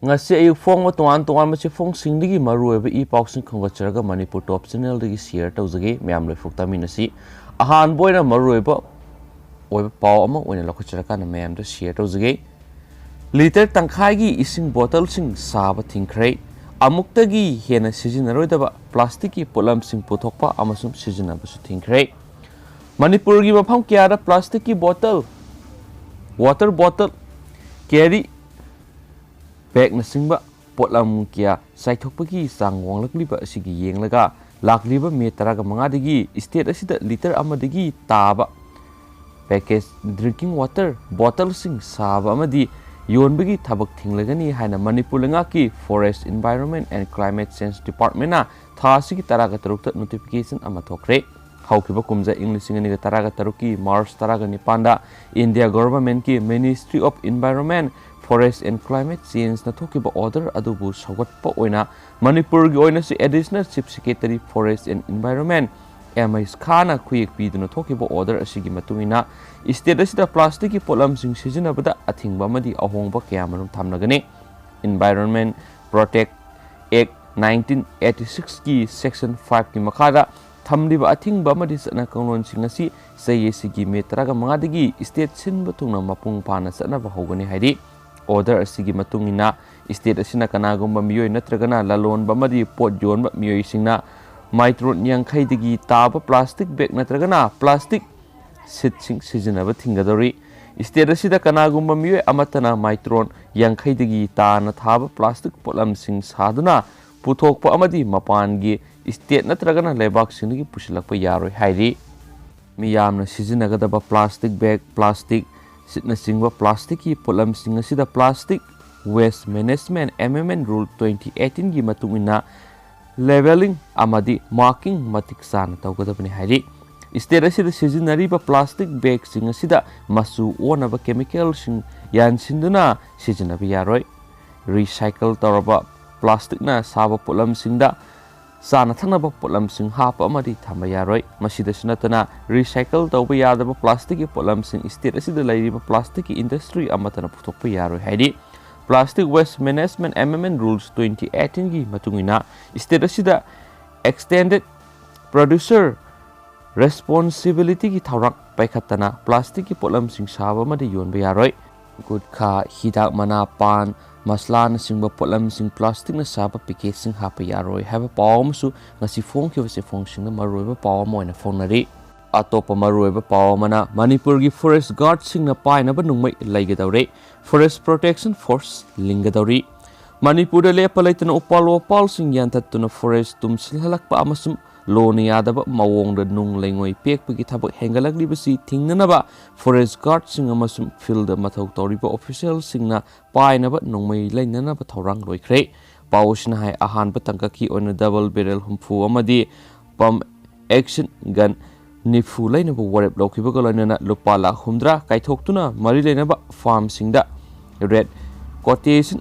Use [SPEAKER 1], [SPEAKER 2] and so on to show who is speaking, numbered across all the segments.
[SPEAKER 1] ngasi ayuk phong toan toan ma chi phong singdigi maru eba I pausing khongacharaga Manipur top channel digi share tawjage myam loi fukta minasi ahan boina maru eba oiba paw ama oina lokhacharaka na myam da share tawjage liter tangkhai gi ising bottle sing saba thingkhrai amuktagi hena sijinaroidaba plastic ki polam sing puthokpa amasum sijinaba su thingkhrai Manipur gi mafam kyara plastic ki bottle water bottle carry bag na singba potlam kya saithokpagi sang wanglakliba asigi yenglaga lakliba me taraga mangadagi state asida liter amadagi taba package drinking water bottle sing saba amadi yonbagi thabak thinglagani haina Manipur lengaki forest environment and climate change department na thasigi taraga tarukta notification ama thokre haukiba kumja english ngani taraga taruki march taraga nipanda India government ki ministry of environment forest and climate change na thokiba order adubu sagatpa oina Manipur gi oina si additional chief secretary forest and environment MIS Khana khuyek piduna thokiba order asigi matungina state asida plastic ki polam sing sijinabada athingba madi ahongba kyamanum thamnagani environment protect act 1986 ki section 5 ki makhada thamliba athingba madi sana kanglon singasi sayesigi metraga mangadagi state sinba tungna mapung pana sana ba hogani haidi order asigi matungina state asina kanagumba miyoi natragana lalon bamadi pot jonba miyoi singna micron yankhaidagi taba plastic bag natragana plastic sitsing sijinaba thingadori state asida kanagumba miyoi amatana micron yankhaidagi taana thaba plastic polam sing saduna puthokpa amadi mapangi state natragana lebak singgi pusilakpa yaroi hairi miyamna sijinagadaba plastic bag plastic sitna singwa plastic ki polam sing asida plastic waste management MMN rule 2018 gi matungina leveling amadi marking matik sana tawgadabani hairi state asida sijinariba plastic bag sing asida masu onaba chemical sing yansinduna sijinabi yaroi recycle taraba plastic na saba polam singda sana thanaba polam sing hapa amadi thamba yaroi masida sinatana recycle tawba yadaba plastic ki polam sing state asida lairiba plastic industry amatana puthokpa yaroi haidi plastic waste management MMN rules 2018 gi matungina state asida extended producer responsibility ki thaurak paikhatana plastic ki polam sing saba amadi yonba yaroi gutkha hidak mana pan masla na singba polam sing plastic na saba package sing hapa yaroi haba pawm su ngasi phone ki wase phone sing na maroiba pawm moina phone nari atopa maroiba pawm mana Manipur gi forest guard sing na paina ba nungmai laigadaure forest protection force lingadori Manipur da lepalaitana upal sing yantatuna forest tumsil halakpa amasum loni yadaba mawong da nung lengoi pekpagi thabak hengalakli basi thingnanaba forest guard sing amasum field mathau toriba official singna painaba nungmai lainanaba thorang loikhre pausina hai ahan patangka ki on double barrel humfu amadi pump action gun nifu lainaba warep lokhiba golana lupa la humdra kaithoktuna mari lainaba farm singda red quotation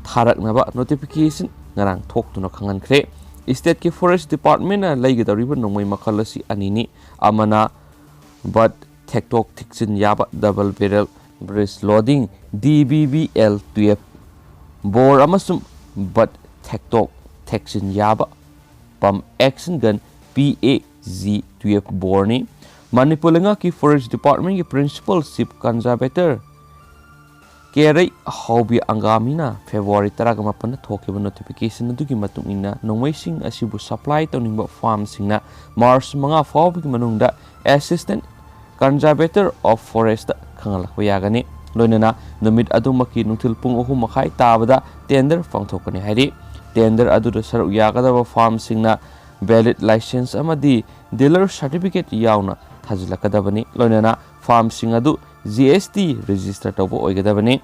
[SPEAKER 1] tharaknaba notification ngarang thoktuna khangankhre state ki forest department na laigidariba nongmai makhalasi anini amana but thektok thiksin yaba double barrel breast loading DBBL 12 bore amasum but thektok theksin yaba pump action gun PAZ 12 bore ni Manipur lenga ki forest department ki principal chief conservator Kerai haubi angamina February taraga mapana thokiba notification adugi matungina nongmaising asibu supply tawningba farm singna March manga fawbi manungda assistant conservator of forest khangalakwa yagani loinana numit adumaki nungthil pung 3 makhai tabada tender pangthokani hairi tender aduda saru yagadaba farm singna valid license amadi dealer certificate yauna thajilakadabani loinana farm sing adu GST register tawbo oigadabani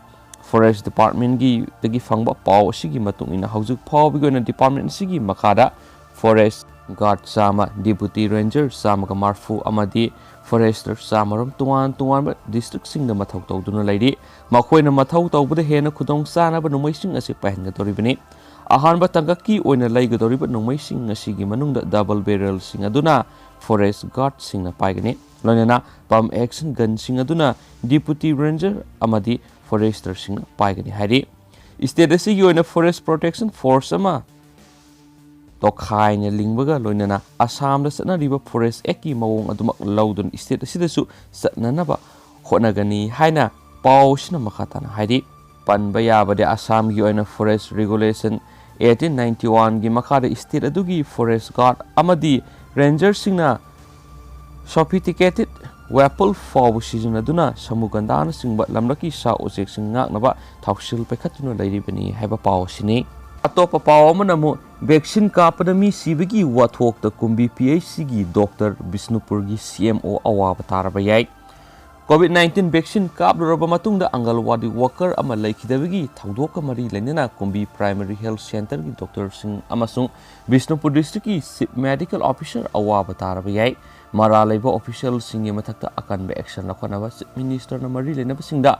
[SPEAKER 1] forest department gi dagi fangba paw sigi matungina haujuk phaw bigona department sigi makada forest guard sama deputy ranger sama ka marfu amadi forester samaram tuan district singda mathau tawduna lairi makhoina mathau tawbada hena khudong sana ba numaising asi pahenga toribani ahanba tangaki oina laigadoriba numaising asigi manungda double barrel sing aduna forest guard singna paigani loinana pump action gun sing aduna deputy ranger amadi forester sing paigani hari state असꯤꯒꯤ ꯑꯣꯏꯅ forest protection force ꯑꯃ ꯇꯣꯈꯥꯏꯅ ꯂꯤꯡꯕꯒ ꯂꯣꯏꯅꯅ ꯑꯁꯥꯝꯗ ꯆꯠꯅꯔꯤꯕ forest ꯑꯦꯛꯀꯤ ꯃꯑꯣꯡ ꯑꯗꯨꯃꯛ ꯂꯧꯗꯨꯅ state ꯑꯁꯤꯗꯁꯨ ꯆꯠꯅꯅꯕ ꯍꯣꯠꯅꯒꯅꯤ ꯍꯥꯏꯅ ꯄꯥꯎꯁꯤꯅ ꯃꯈꯥ ꯇꯥꯅ ꯍꯥꯏꯔꯤ ꯄꯟꯕ ꯌꯥꯕꯗꯤ ꯑꯁꯥꯝꯒꯤ ꯑꯣꯏꯅ ꯐꯣꯔꯦꯁ ꯔꯤꯒꯨꯂꯦꯁꯟ 1891ꯒꯤ ꯃꯈꯥꯗ ꯁ꯭ꯇꯦꯠ ꯑꯗꯨꯒꯤ ꯐꯣꯔꯦꯁ ꯒꯥꯔꯗ ꯑꯃꯗꯤ ꯔꯦꯟꯖꯔꯁꯤꯡꯅ ꯁꯣꯐꯤꯁꯇꯤꯀꯦꯇꯦꯗ ꯋꯦꯄꯜ ꯐꯥꯎꯕ ꯁꯤꯖꯤꯟꯅꯗꯨꯅ ꯁꯃꯨ ꯒꯟꯙꯥꯅꯆꯤꯡꯕ ꯂꯝꯂꯛꯀꯤ ꯁꯥ ꯎꯆꯦꯛꯁꯤꯡ ꯉꯥꯛꯅꯕ ꯊꯧꯁꯤꯜ ꯄꯥꯏꯈꯠꯇꯨꯅ ꯂꯩꯔꯤꯕꯅꯤ ꯍꯥꯏꯕ ꯄꯥꯎ ꯑꯁꯤꯅꯤ ꯑꯇꯣꯞꯄ ꯄꯥꯎ ꯑꯃꯅ ꯑꯃꯨꯛ ꯚꯦꯛꯁꯤꯟ ꯀꯥꯞꯄꯗ ꯃꯤ ꯁꯤꯕꯒꯤ ꯋꯥꯊꯣꯛꯇ ꯀꯨꯝꯕꯤ PHCꯒꯤ ꯗꯣꯛꯇꯔ ꯕꯤꯁꯅꯨꯄꯨꯔꯒꯤ CMO ꯑꯋꯥꯕ ꯇꯥꯔꯕ ꯌꯥꯏ COVID-19 ꯚꯦꯛꯁꯤꯟ ꯀꯥꯞꯂꯨꯔꯕ ꯃꯇꯨꯡꯗ ꯑꯪꯒꯜꯋꯥꯗꯤ ꯋꯥꯀꯔ ꯑꯃ ꯂꯩꯈꯤꯗꯕꯒꯤ ꯊꯧꯗꯣꯛꯀ ꯃꯔꯤ ꯂꯩꯅꯅ ꯀꯨꯝꯕꯤ ꯄ꯭ꯔꯥꯏꯃꯥꯔꯤ ꯍꯦꯜꯊ ꯁꯦꯟꯇꯔꯒꯤ ꯗꯣꯛꯇꯔꯁꯤꯡ ꯑꯃꯁꯨꯡ ꯕꯤꯁꯅꯨꯄꯨꯔ ꯗꯤꯁꯇ꯭ꯔꯤꯛꯀꯤ ꯆꯤꯐ ꯃꯦꯗꯤꯀꯦꯜ ꯑꯣꯐꯤꯁꯔ ꯑꯋꯥꯕ ꯇꯥꯔꯕ ꯌꯥꯏ ꯃꯔꯥ ꯂꯩꯕ ꯑꯣꯐꯤꯁꯤꯌꯦꯜꯁꯤꯡꯒꯤ ꯃꯊꯛꯇ ꯑꯀꯟꯕ ꯑꯦꯛꯁꯟ ꯂꯧꯈꯠꯅꯕ ꯆꯤꯐ ꯃꯤꯅꯤꯁꯇꯔꯅ ꯃꯔꯤ ꯂꯩꯅꯕꯁꯤꯡꯗ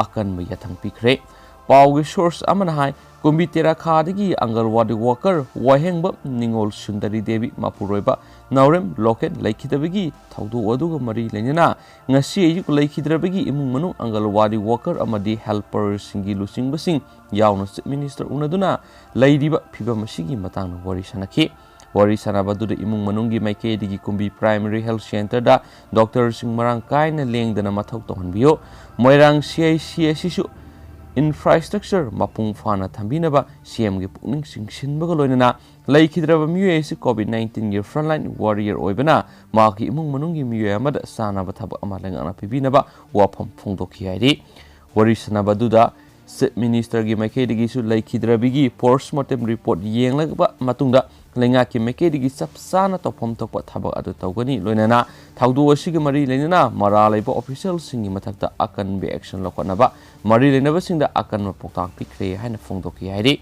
[SPEAKER 1] ꯑꯀꯟꯕ ꯌꯥꯊꯪ ꯄꯤꯈ꯭ꯔꯦ ꯄꯥꯎꯒꯤ ꯁꯣꯔꯁ ꯑꯃꯅ ꯍꯥꯏ ꯀꯨꯝꯕꯤ ꯇꯦꯔꯥꯈꯥꯗꯒꯤ ꯑꯪꯒꯜꯋꯥꯗꯤ ꯋꯥꯀꯔ ꯋꯥꯍꯦꯡꯕ ꯅꯤꯡꯉꯣꯜ ꯁꯨꯟꯗꯔꯤ ꯗꯦꯕꯤ ꯃꯄꯨꯔꯣꯏꯕ ꯅꯥꯎꯔꯦꯝ ꯂꯣꯀꯦꯠ ꯂꯩꯈꯤꯗꯕꯒꯤ ꯊꯧꯗꯣꯛ ꯑꯗꯨꯒ ꯃꯔꯤ ꯂꯩꯅꯅ ꯉꯁꯤ ꯑꯌꯨꯛ ꯂꯩꯈꯤꯗ꯭ꯔꯕꯒꯤ ꯏꯃꯨꯡ ꯃꯅꯨꯡ ꯑꯪꯒꯜꯋꯥꯗꯤ ꯋꯥꯀꯔ ꯑꯃꯗꯤ ꯍꯦꯜꯄꯔꯁꯤꯡꯒꯤ ꯂꯨꯆꯤꯡꯕꯁꯤꯡ ꯌꯥꯎꯅ ꯆꯤꯐ ꯃꯤꯅꯤꯁꯇꯔ ꯎꯅꯗꯨꯅ ꯂꯩꯔꯤꯕ ꯐꯤꯚꯝ ꯑꯁꯤꯒꯤ ꯃꯇꯥꯡꯗ ꯋꯥꯔꯤ ꯁꯥꯅꯈꯤ ꯋꯥꯔꯤ ꯁꯥꯅꯕꯗꯨꯗ ꯏꯃꯨꯡ ꯃꯅꯨꯡꯒꯤ ꯃꯥꯏꯀꯩꯗꯒꯤ ꯀꯨꯝꯕꯤ ꯄ꯭ꯔꯥꯏꯃꯥꯔꯤ ꯍꯦꯜꯊ ꯁꯦꯟꯇꯔꯗ ꯗꯣꯛꯇꯔꯁꯤꯡ ꯃꯔꯥꯡ ꯀꯥꯏꯅ ꯂꯦꯡꯗꯅ ꯃꯊꯧ ꯇꯧꯍꯟꯕꯤꯌꯨ ꯃꯣꯏꯔꯥꯡ CIC ꯑꯁꯤꯁꯨ infrastructure mapung fana thambinaba CMꯒꯤ ꯄꯨꯛꯅꯤꯡ ꯆꯤꯡꯁꯤꯟꯕꯒ ꯂꯣꯏꯅꯅ ꯂꯩꯈꯤꯗ꯭ꯔꯕ ꯃꯤꯑꯣꯏ ꯑꯁꯤ COVID-19ꯒꯤ ꯐ꯭ꯔꯟꯠꯂꯥꯏꯟ ꯋꯥꯔꯤꯌꯔ ꯑꯣꯏꯕꯅ ꯃꯍꯥꯛꯀꯤ ꯏꯃꯨꯡ ꯃꯅꯨꯡꯒꯤ ꯃꯤꯑꯣꯏ ꯑꯃꯗ ꯆꯥꯅꯕ ꯊꯕꯛ ꯑꯃ ꯂꯩꯉꯥꯛꯅ ꯄꯤꯕꯤꯅꯕ ꯋꯥꯐꯝ ꯐꯣꯡꯗꯣꯛꯈꯤ ꯍꯥꯏꯔꯤ ꯋꯥꯔꯤ ꯁꯥꯅꯕꯗꯨꯗ ꯆꯤꯐ ꯃꯤꯅꯤꯁꯇꯔꯒꯤ ꯃꯥꯏꯀꯩꯗꯒꯤꯁꯨ ꯂꯩꯈꯤꯗ꯭ꯔꯕꯒꯤ ꯄꯣꯁꯠꯃꯣꯔꯇꯦꯝ ꯔꯤꯄꯣꯔꯠ ꯌꯦꯡꯂꯕ ꯃꯇꯨꯡꯗ ꯂꯩꯉꯥꯛꯀꯤ ꯃꯥꯏꯀꯩꯗꯒꯤ ꯆꯞ ꯆꯥꯅ ꯇꯧꯐꯝ ꯊꯣꯛꯄ ꯊꯕꯛ ꯑꯗꯨ ꯇꯧꯒꯅꯤ ꯂꯣꯏꯅꯅ ꯊꯧꯗꯣꯛ ꯑꯁꯤꯒ ꯃꯔꯤ ꯂꯩꯅꯅ ꯃꯔꯥ ꯂꯩꯕ ꯑꯣꯐꯤꯁꯤꯌꯦꯜꯁꯤꯡꯒꯤ ꯃꯊꯛꯇ ꯑꯀꯟꯕ ꯑꯦꯛꯁꯟ ꯂꯧꯈꯠꯅꯕ ꯃꯔꯤ ꯂꯩꯅꯕꯁꯤꯡꯗ ꯑꯀꯟꯕ ꯄꯥꯎꯇꯥꯛ ꯄꯤꯈ꯭ꯔꯦ ꯍꯥꯏꯅ ꯐꯣꯡꯗꯣꯛꯈꯤ ꯍꯥꯏꯔꯤ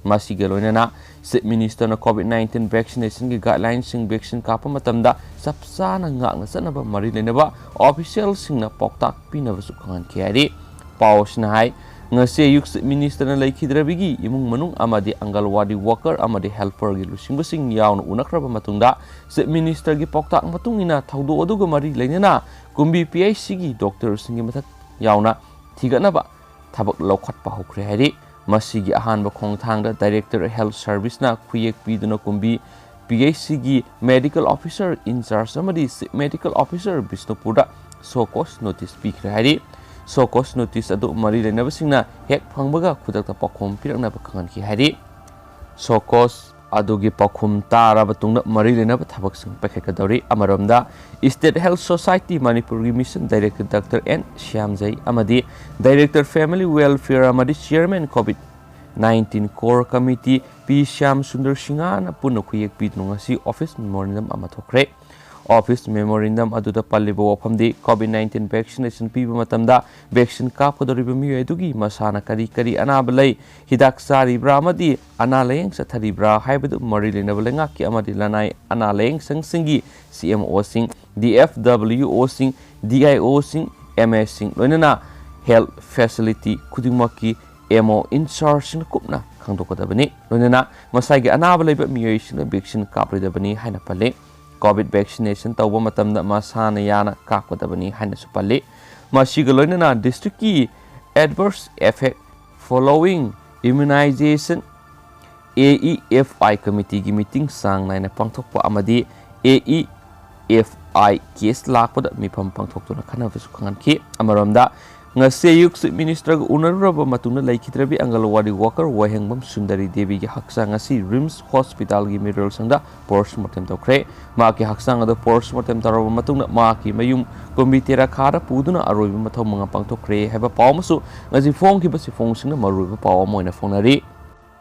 [SPEAKER 1] ꯃꯁꯤꯒ ꯂꯣꯏꯅꯅ ꯆꯤꯐ ꯃꯤꯅꯤꯁꯇꯔꯅ COVID-19 ꯚꯦꯛꯁꯤꯅꯦꯁꯟꯒꯤ ꯒꯥꯏꯗꯂꯥꯏꯟꯁꯤꯡ ꯚꯦꯛꯁꯤꯟ ꯀꯥꯞꯄ ꯃꯇꯝꯗ ꯆꯞ ꯆꯥꯅ ꯉꯥꯛꯅ ꯆꯠꯅꯕ ꯃꯔꯤ ꯂꯩꯅꯕ ꯑꯣꯐꯤꯁꯤꯌꯦꯜꯁꯤꯡꯅ ꯄꯥꯎꯇꯥꯛ ꯄꯤꯅꯕꯁꯨ ꯈꯪꯍꯟꯈꯤ ꯍꯥꯏꯔꯤ ꯄꯥꯎ ꯑꯁꯤꯅ ꯍꯥꯏ ngasi ayuk minister na laikhidrabigi imung manung amadi angalwadi worker amadi helper gi lusingbasing yauna unakraba matungda se minister gi poktak matungina thaudo aduga mari leinana kumbi PIC gi doctor singi mathak yauna thiganaba thabak lokhatpa hokre hari masigi ahanba khongthangda director health service na khuyek piduna kumbi PIC gi medical officer in charge amadi medical officer Bisnupurda sokos notice pikre hari sokos notice adu mari lenabasingna hek phangbaga khudakta pakhom pirakna bakhanki hari sokos adugi pakhum taraba tungna mari lenaba thabak sing pakhekadori amaramda State Health Society Manipur Mission Director Dr. N Shyamjai amadi Director Family Welfare amadi Chairman COVID-19 Core Committee P Shyam Sundar Singana punna khuyek pidnu ngasi office memorandum ama thokre office memorandum aduda pallibo wafamdi COVID-19 vaccination piba matamda vaccine kapkadoriba miyoy adugi masana kari kari anaba lay hidak saribra amadi analayeng sa tharibra haibadu mari lenaba lengaki amadi lanai analayeng sangsingi CMO sing DFWO sing DIO sing MS sing loinana health facility kudingmaki MO insertion kupna khangdokadabani loinana masai gi anaba layba miyoy sing vaccine kapridabani haina palle COVID vaccination tauba matamda masana yana kakwadabani haina supalli masiga loinana district ki adverse effect following immunization AEFI committee gi meeting sang naina pangthokpa amadi AEFI case lakpada mifam pangthoktuna khanabisu khanganki amaramda ngase yuk minister ga unaraba matuna laikhitrabi angalwadi worker wahengbam Sundari Devi gi haksang asi RIMS hospital gi miral sangda postmortem tokre ma ki haksang ado postmortem taraba matuna ma ki mayum komitera khara puduna aroiba mathau manga pangtokre heba pawmasu ngaji phong ki basi phong singna maruiba paw moina fonari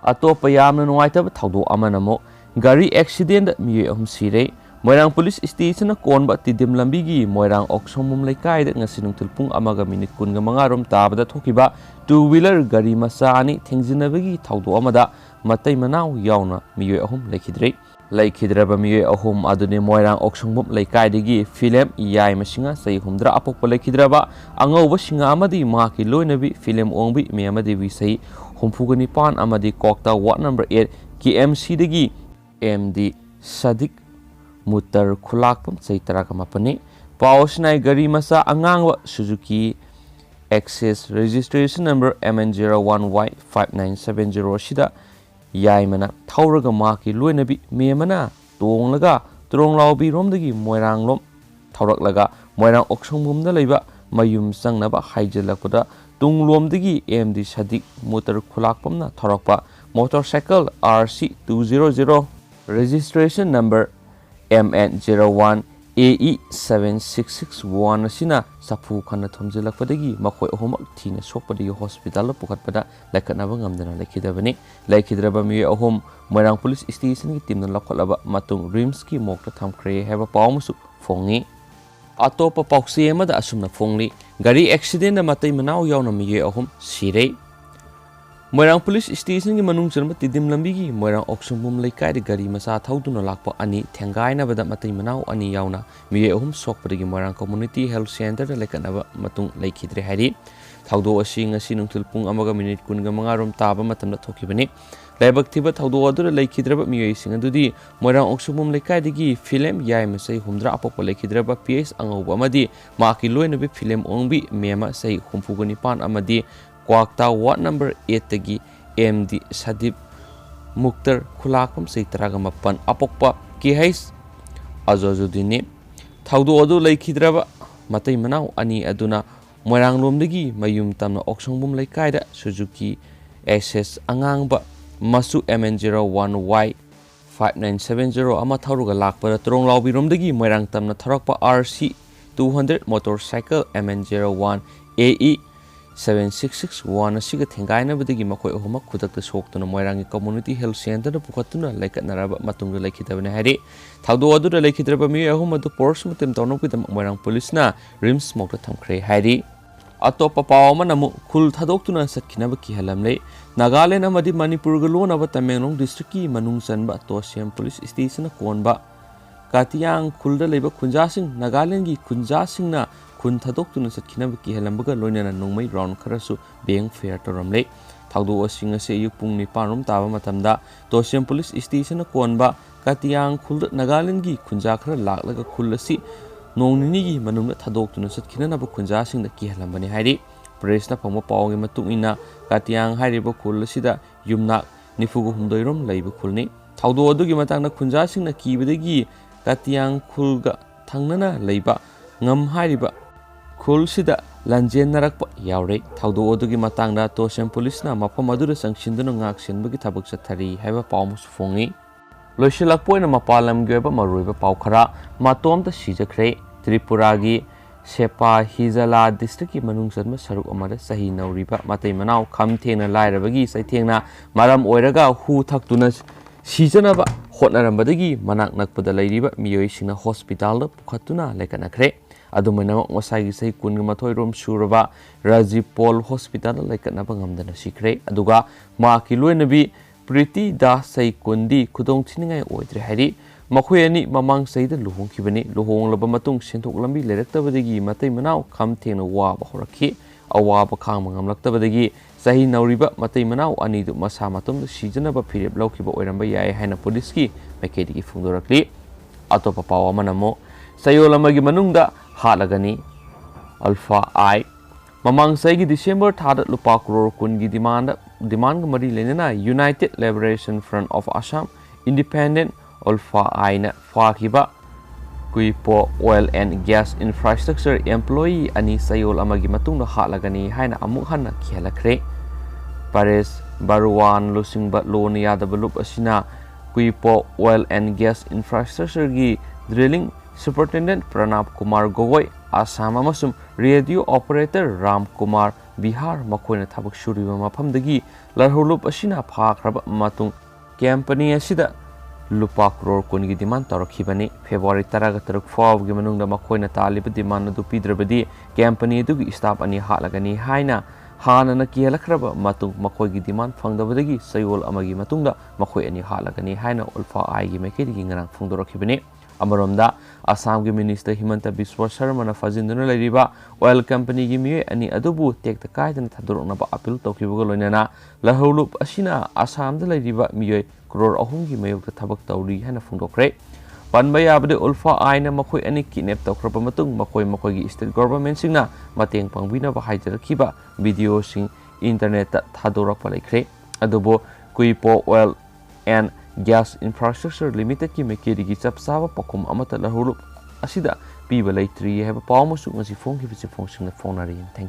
[SPEAKER 1] atopa yamna nuaitaba thaudo amanamo gari accident mi ahum sire Moirang Police Station na konba tidim lambigi Moirang Oksomum laikai da ngasinung tilpung amaga minit kun nga mangarom tabada thokiba two-wheeler gari masani thengjinabagi thaudo amada matai manaw yauna miyoy ahum laikhidraba miyoy ahum aduni Moirang Oksomum laikai dagi film iyai masinga sai humdra apokpa laikhidraba angawba singa amadi maki loinabi film ongbi me amadi wisai humfugani pan amadi kokta ward number 8 KMC dagi MD Sadik Mutar khulak pam sai tara ka mapani pausnai gari masa angangwa Suzuki Access registration number MN01Y5970 sida yaimana thauraga maki loinabi memana tonglaga tronglaubi romdagi moiranglom thauраklaga moirang oksongbumda leiba mayum sangnaba haijalakpada tunglomdagi MD Sadik motor khulakpamna thorakpa motorcycle RC200 registration number MN01 AE7661 asina sapu khana thomjilakpadagi makhoi ahomak thina sokpadagi hospital pukhatpada laikhatnaba ngamdana laikhidabani laikhidraba mi ahom moirang police station ki teamna lakholaba matung rims ki mokta thamkhre heba pawmusu fongi atopa pauksi amada asumna fongli gari accident na matai manau yauna mi ahom sirei Moirang police station ki manung charma tidim lambi ki moirang oksumum laikai de gari masa thauduna lakpa ani thengai na bada matai manau ani yauna mi ahum sokpadagi moirang community health center da laikanaba matung laikhidre hari thaudo asi ngasi nungthil pung amaga minute kunga mangarom taba matamda thokibani laibak thiba thaudo adura laikhidraba mi sing adudi moirang oksumum laikai digi film yai masai humdra apokpa laikhidraba PS angauba amadi maki loinabi film ongbi mema sai humpugani pan amadi Kwakta Ward number 8 tagi MD Sadip Mukhtar Khulakpam sei Taragamapan apokpa KH Azazudine Thaudo adu laikhidraba matai manau ani aduna moiranglomdagi mayum tamna oksongbum laikaida Suzuki SS angangba masu MN01Y 5970 ama thauruga lakpada tronglaubi moirang tamna tharakpa RC 200 motorcycle MN01 AE 7661 asiga thengaina badagi makoi ahoma khudakta soktuna moirangi community health center da pukhatuna laikatnaraba matungda laikhidabane hari thaudo adu da laikhidraba mi ahoma du pors mutem tawnokidam moirang police na rims mokta thamkhre hari atopa pawama namu khul thadoktuna sakhinaba kihalamle Nagaland amadi Manipur ga lonaba Tamenglong district ki manung chanba Tosiam police station konba Katiang khulda leiba khunjasing Nagaland gi khunjasing na kun thadoktuна satkhina ki helambaga loinana nongmai round kharasu beng fair toramle thaudo asing ase yuk pung ni panom taba matamda Tosiam police station konba Katiang khulda Nagaland gi khunja khara laklaga khulasi nongnini gi manungna thadoktuna satkhina na khunjasing da ki helambani hairi press na phangma pawgi matungina Katiang hairiba khulasida yumnak nifugu humdoirom leiba khulni thaudo adugi matangna khunjasing na kibadagi Katiang khulga thangnana leiba ngam hairiba khulsida lanjen narakpa yaure thaudo odugi matangda Tosiam police na mapam adura sangshinduna ngak sinbagi thabak chathari haiba pawmus fongi loisilakpoina mapalam geba maruiba pawkhara matomta sijakre Tripura gi Sepa Hizala district ki manung chanma saruk amada sahi nauriba matai manau kham thena lairabagi saithengna maram oiraga hu thaktuna sijanaba hotnarambadagi manak nakpada lairiba miyoi singna hospital da pukhatuna laikanakre adumana ngosai sei kun mathoi rom suraba Rajiv Pol hospital laikanaba ngamdana sikre aduga ma ki loinabi Priti da sei kundi khudong thiningai oidre hari makhoi ani mamang seida luhongkhibani luhonglaba matung senthok lambi leraktabadagi matai manau kham thengna waba horakhi awaba khang ngamlaktabadagi sahi nauriba matai manau ani du masa matum sijanaba phirep laukhiba oiramba yai haina police ki maikedi ki phungdorakli atopa pawa manamo sayolamagi manungda halagani Alpha I mamang saigi December thada lupa crore kun gi demand mari lenana United Liberation Front of Assam Independent Alpha I na fakiba Kuipo Oil and Gas Infrastructure Employee ani sayol amagi matungna halagani haina amuk hanna khialakre Pares Baruan Lusingba Loni Yadabalup asina Kuipo Oil and Gas Infrastructure gi Drilling Superintendent Pranab Kumar Gogoi Assam amasum Radio Operator Ram Kumar Bihar makoina thabak suriba mafamdagi larhulup asina phakraba matung company asida lupa crore kungi demand tarakhibani February 13 faw gi manungda makoina taliba demand adu pidrabadi company du staff ani halagani haina hanana kielakraba matung makoi gi demand phangdabadagi sayol amagi matungda makoi ani halagani haina Alpha I gi mekedi gi ngarang phungdorakhibani Amaromda Assam gi Minister Himanta Biswa Sharma na fazinduna lairiba oil company gi mi ani adubu tek ta kaidana thadurna ba appeal tokhibuga loinana lahulup asina Assam da lairiba mi crore ahum gi mayok ta thabak tawri hana phungdokre ꯄꯟꯕ ꯌꯥꯕꯗꯤ ꯎꯜꯐꯥ ꯑꯥꯏꯅ ꯃꯈꯣꯏ ꯑꯅꯤ ꯀꯤꯗꯅꯦꯞ ꯇꯧꯈ꯭ꯔꯕ ꯃꯇꯨꯡ ꯃꯈꯣꯏꯒꯤ state ꯒꯣꯚꯔꯟꯃꯦꯟꯠꯁꯤꯡꯅ ꯃꯇꯦꯡ ꯄꯥꯡꯕꯤꯅꯕ ꯍꯥꯏꯖꯔꯛꯈꯤꯕ ꯚꯤꯗꯤꯑꯣꯁꯤꯡ ꯏꯟꯇꯔꯅꯦꯠꯇ ꯊꯥꯗꯣꯔꯛꯄ ꯂꯩꯈ꯭ꯔꯦ꯫ ꯑꯗꯨꯕꯨ ꯀꯨꯏꯄꯣ ꯑꯣꯏꯜ ꯑꯦꯟ ꯒ꯭ꯌꯥꯁ ꯏꯟꯐ꯭ꯔꯥꯁ꯭ꯇ꯭ꯔꯛꯆꯔ ꯂꯤꯃꯤꯇꯦꯗꯀꯤ ꯃꯥꯏꯀꯩꯗꯒꯤ ꯆꯞ ꯆꯥꯕ ꯄꯥꯎꯈꯨꯝ ꯑꯃꯠꯇ ꯂꯧꯔꯨꯞ ꯑꯁꯤꯗ ꯄꯤꯕ ꯂꯩꯇ꯭ꯔꯤ ꯍꯥꯏꯕ ꯄꯥꯎ ꯑꯃꯁꯨ ꯉꯁꯤ ꯐꯣꯡꯈꯤꯕ ꯆꯦꯐꯣꯡꯁꯤꯡꯅ ꯐꯣꯡꯅꯔꯤ꯫ Thank you.